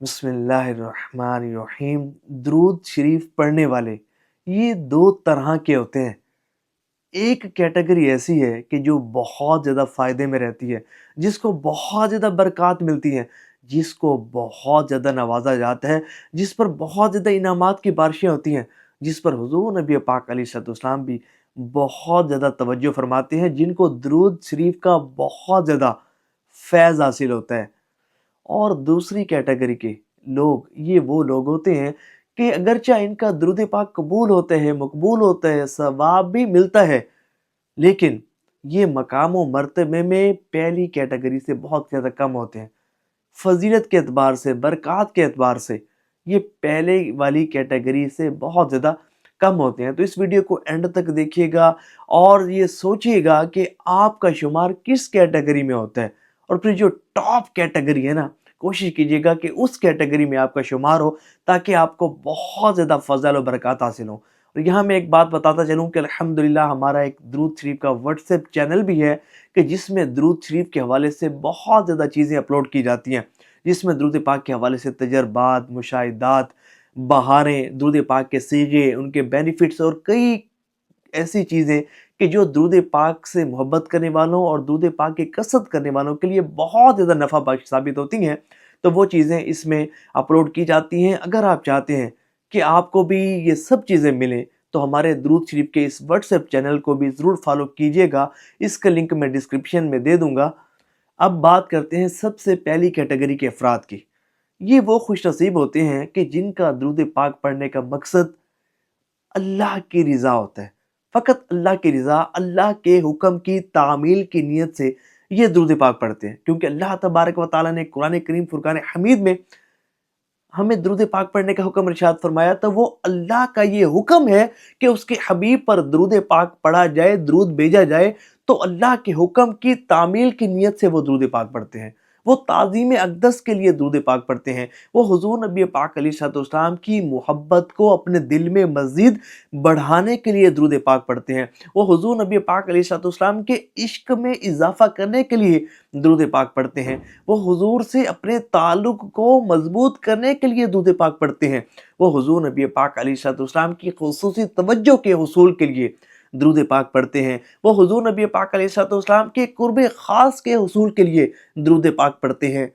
بسم اللہ الرحمن الرحیم۔ درود شریف پڑھنے والے یہ دو طرح کے ہوتے ہیں۔ ایک کیٹیگری ایسی ہے کہ جو بہت زیادہ فائدے میں رہتی ہے، جس کو بہت زیادہ برکات ملتی ہیں، جس کو بہت زیادہ نوازا جاتا ہے، جس پر بہت زیادہ انعامات کی بارشیں ہوتی ہیں، جس پر حضور نبی پاک علیہ الصلوۃ والسلام بھی بہت زیادہ توجہ فرماتے ہیں، جن کو درود شریف کا بہت زیادہ فیض حاصل ہوتا ہے۔ اور دوسری کیٹیگری کے لوگ یہ وہ لوگ ہوتے ہیں کہ اگرچہ ان کا درود پاک قبول ہوتا ہے، مقبول ہوتا ہے، ثواب بھی ملتا ہے، لیکن یہ مقام و مرتبے میں پہلی کیٹیگری سے بہت زیادہ کم ہوتے ہیں۔ فضیلت کے اعتبار سے، برکات کے اعتبار سے یہ پہلے والی کیٹیگری سے بہت زیادہ کم ہوتے ہیں۔ تو اس ویڈیو کو اینڈ تک دیکھیے گا اور یہ سوچیے گا کہ آپ کا شمار کس کیٹیگری میں ہوتا ہے، اور پھر جو ٹاپ کیٹیگری ہے نا، کوشش کیجیے گا کہ اس کیٹیگری میں آپ کا شمار ہو، تاکہ آپ کو بہت زیادہ فضل و برکات حاصل ہوں۔ اور یہاں میں ایک بات بتاتا چلوں کہ الحمدللہ ہمارا ایک درود شریف کا واٹس ایپ چینل بھی ہے، کہ جس میں درود شریف کے حوالے سے بہت زیادہ چیزیں اپلوڈ کی جاتی ہیں، جس میں درود پاک کے حوالے سے تجربات، مشاہدات، بہاریں، درود پاک کے سیغے، ان کے بینیفٹس اور کئی ایسی چیزیں کہ جو درود پاک سے محبت کرنے والوں اور درود پاک کی کثرت کرنے والوں کے لیے بہت زیادہ نفع بخش ثابت ہوتی ہیں، تو وہ چیزیں اس میں اپلوڈ کی جاتی ہیں۔ اگر آپ چاہتے ہیں کہ آپ کو بھی یہ سب چیزیں ملیں تو ہمارے درود شریف کے اس واٹس ایپ چینل کو بھی ضرور فالو کیجیے گا، اس کا لنک میں ڈسکرپشن میں دے دوں گا۔ اب بات کرتے ہیں سب سے پہلی کیٹیگری کے افراد کی۔ یہ وہ خوش نصیب ہوتے ہیں کہ جن کا درود پاک پڑھنے کا مقصد اللہ کی رضا ہوتا ہے، فقط اللہ کی رضا، اللہ کے حکم کی تعمیل کی نیت سے یہ درود پاک پڑھتے ہیں، کیونکہ اللہ تبارک و تعالیٰ نے قرآن کریم فرقان حمید میں ہمیں درود پاک پڑھنے کا حکم ارشاد فرمایا، تو وہ اللہ کا یہ حکم ہے کہ اس کے حبیب پر درود پاک پڑھا جائے، درود بھیجا جائے، تو اللہ کے حکم کی تعمیل کی نیت سے وہ درود پاک پڑھتے ہیں، وہ تعظیم اقدس کے لیے درود پاک پڑھتے ہیں، وہ حضور نبی پاک علیہ الصلوۃ والسلام کی محبت کو اپنے دل میں مزید بڑھانے کے لیے درود پاک پڑھتے ہیں، وہ حضور نبی پاک علیہ الصلوۃ والسلام کے عشق میں اضافہ کرنے کے لیے درود پاک پڑھتے ہیں، وہ حضور سے اپنے تعلق کو مضبوط کرنے کے لیے درود پاک پڑھتے ہیں، وہ حضور نبی پاک علیہ الصلوۃ والسلام کی خصوصی توجہ کے حصول کے لیے درود پاک پڑھتے ہیں، وہ حضور نبی پاک علیہ الصلوۃ والسلام کے قرب خاص کے حصول کے لیے درود پاک پڑھتے ہیں۔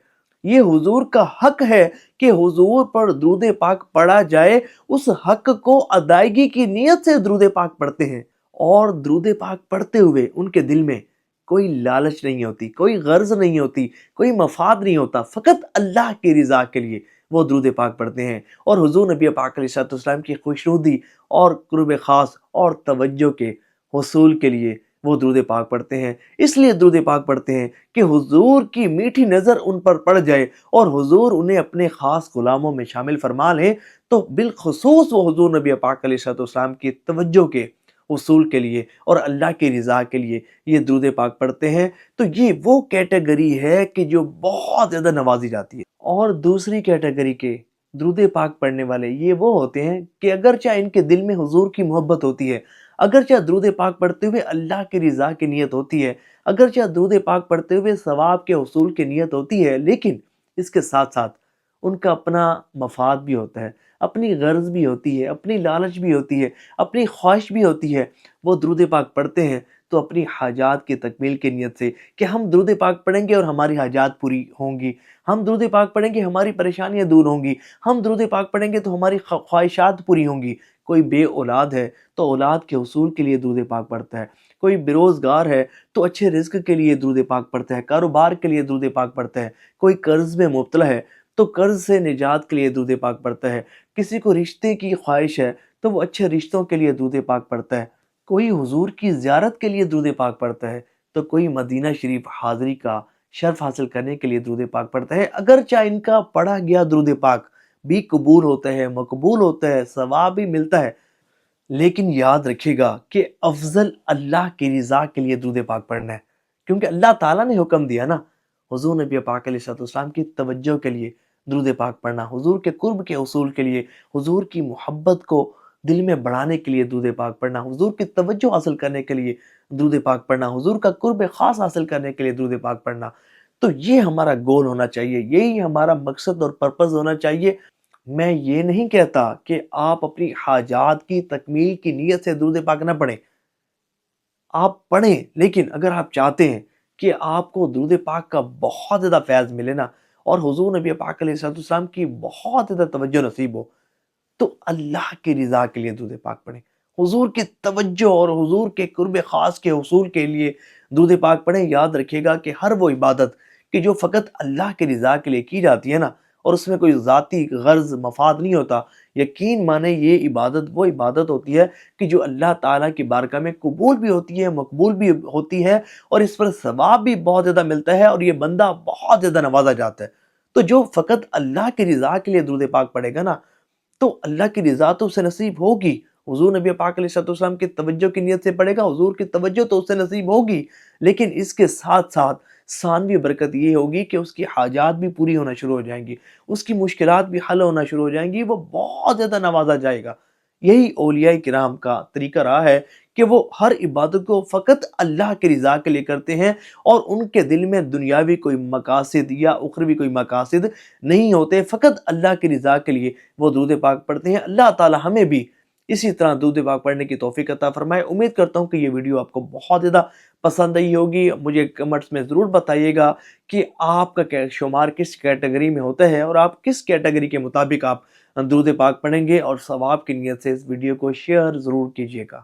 یہ حضور کا حق ہے کہ حضور پر درود پاک پڑھا جائے، اس حق کو ادائیگی کی نیت سے درود پاک پڑھتے ہیں، اور درود پاک پڑھتے ہوئے ان کے دل میں کوئی لالچ نہیں ہوتی، کوئی غرض نہیں ہوتی، کوئی مفاد نہیں ہوتا، فقط اللہ کی رضا کے لیے وہ درود پاک پڑھتے ہیں، اور حضور نبی پاک علیہ الصلوۃ والسلام کی خوشنودی اور قرب خاص اور توجہ کے حصول کے لیے وہ درود پاک پڑھتے ہیں۔ اس لیے درود پاک پڑھتے ہیں کہ حضور کی میٹھی نظر ان پر پڑ جائے اور حضور انہیں اپنے خاص غلاموں میں شامل فرما لیں، تو بالخصوص وہ حضور نبی پاک علیہ الصلوۃ والسلام کی توجہ کے حصول کے لیے اور اللہ کی رضا کے لیے یہ درود پاک پڑھتے ہیں۔ تو یہ وہ کیٹیگری ہے کہ جو بہت زیادہ نوازی جاتی ہے۔ اور دوسری کیٹیگری کے درود پاک پڑھنے والے یہ وہ ہوتے ہیں کہ اگرچہ ان کے دل میں حضور کی محبت ہوتی ہے، اگرچہ درود پاک پڑھتے ہوئے اللہ کی رضا کی نیت ہوتی ہے، اگرچہ درود پاک پڑھتے ہوئے ثواب کے حصول کی نیت ہوتی ہے، لیکن اس کے ساتھ ساتھ ان کا اپنا مفاد بھی ہوتا ہے، اپنی غرض بھی ہوتی ہے، اپنی لالچ بھی ہوتی ہے، اپنی خواہش بھی ہوتی ہے۔ وہ درود پاک پڑھتے ہیں تو اپنی حاجات کی تکمیل کی نیت سے کہ ہم درود پاک پڑھیں گے اور ہماری حاجات پوری ہوں گی، ہم درود پاک پڑھیں گے ہماری پریشانیاں دور ہوں گی، ہم درود پاک پڑھیں گے تو ہماری خواہشات پوری ہوں گی۔ کوئی بے اولاد ہے تو اولاد کے حصول کے لیے درود پاک پڑھتا ہے، کوئی بے روزگار ہے تو اچھے رزق کے لیے درود پاک پڑھتا ہے، کاروبار کے لیے درود پاک پڑھتا ہے، کوئی قرض میں مبتلا ہے تو قرض سے نجات کے لیے درود پاک پڑھتا ہے، کسی کو رشتے کی خواہش ہے تو وہ اچھے رشتوں کے لیے درود پاک پڑھتا ہے، کوئی حضور کی زیارت کے لیے درود پاک پڑھتا ہے، تو کوئی مدینہ شریف حاضری کا شرف حاصل کرنے کے لیے درود پاک پڑھتا ہے۔ اگرچہ ان کا پڑھا گیا درود پاک بھی قبول ہوتا ہے، مقبول ہوتا ہے، ثواب بھی ملتا ہے، لیکن یاد رکھیے گا کہ افضل اللہ کی رضا کے لیے درود پاک پڑھنا ہے، کیونکہ اللہ تعالیٰ نے حکم دیا نا، حضور نبی پاک علیہ الصلوۃ والسلام کی توجہ کے لیے درود پاک پڑھنا، حضور کے قرب کے حصول کے لیے، حضور کی محبت کو دل میں بڑھانے کے لیے درود پاک پڑھنا، حضور کی توجہ حاصل کرنے کے لیے درود پاک پڑھنا، حضور کا قرب خاص حاصل کرنے کے لیے درود پاک پڑھنا۔ تو یہ ہمارا گول ہونا چاہیے، یہی ہمارا مقصد اور پرپز ہونا چاہیے۔ میں یہ نہیں کہتا کہ آپ اپنی حاجات کی تکمیل کی نیت سے درود پاک نہ پڑھیں، آپ پڑھیں، لیکن اگر آپ چاہتے ہیں کہ آپ کو درود پاک کا بہت زیادہ فیض ملے نا، اور حضور نبی پاک علیہ السلام کی بہت زیادہ توجہ نصیب ہو، تو اللہ کی رضا کے لیے درود پاک پڑھیں، حضور کی توجہ اور حضور کے قرب خاص کے حصول کے لیے درود پاک پڑھیں۔ یاد رکھیے گا کہ ہر وہ عبادت کہ جو فقط اللہ کی رضا کے لیے کی جاتی ہے نا، اور اس میں کوئی ذاتی غرض مفاد نہیں ہوتا، یقین مانے یہ عبادت وہ عبادت ہوتی ہے کہ جو اللہ تعالیٰ کی بارگاہ میں قبول بھی ہوتی ہے، مقبول بھی ہوتی ہے، اور اس پر ثواب بھی بہت زیادہ ملتا ہے، اور یہ بندہ بہت زیادہ نوازا جاتا ہے۔ تو جو فقط اللہ کی رضا کے لیے درود پاک پڑھے گا نا، تو اللہ کی رضا تو اسے نصیب ہوگی۔ حضور نبی پاک علیہ السلام کی توجہ کی نیت سے پڑھے گا، حضور کی توجہ تو اسے نصیب ہوگی، لیکن اس کے ساتھ ساتھ ثانوی برکت یہ ہوگی کہ اس کی حاجات بھی پوری ہونا شروع ہو جائیں گی، اس کی مشکلات بھی حل ہونا شروع ہو جائیں گی، وہ بہت زیادہ نوازا جائے گا۔ یہی اولیاء کرام کا طریقہ رہا ہے کہ وہ ہر عبادت کو فقط اللہ کی رضا کے لیے کرتے ہیں، اور ان کے دل میں دنیاوی کوئی مقاصد یا اخروی کوئی مقاصد نہیں ہوتے، فقط اللہ کی رضا کے لیے وہ درود پاک پڑھتے ہیں۔ اللہ تعالی ہمیں بھی اسی طرح درود پاک پڑھنے کی توفیق عطا فرمائے۔ امید کرتا ہوں کہ یہ ویڈیو آپ کو بہت زیادہ پسند آئی ہوگی۔ مجھے کمنٹس میں ضرور بتائیے گا کہ آپ کا شمار کس کیٹیگری میں ہوتا ہے، اور آپ کس کیٹیگری کے مطابق آپ درود پاک پڑھیں گے، اور ثواب کی نیت سے اس ویڈیو کو شیئر ضرور کیجیے گا۔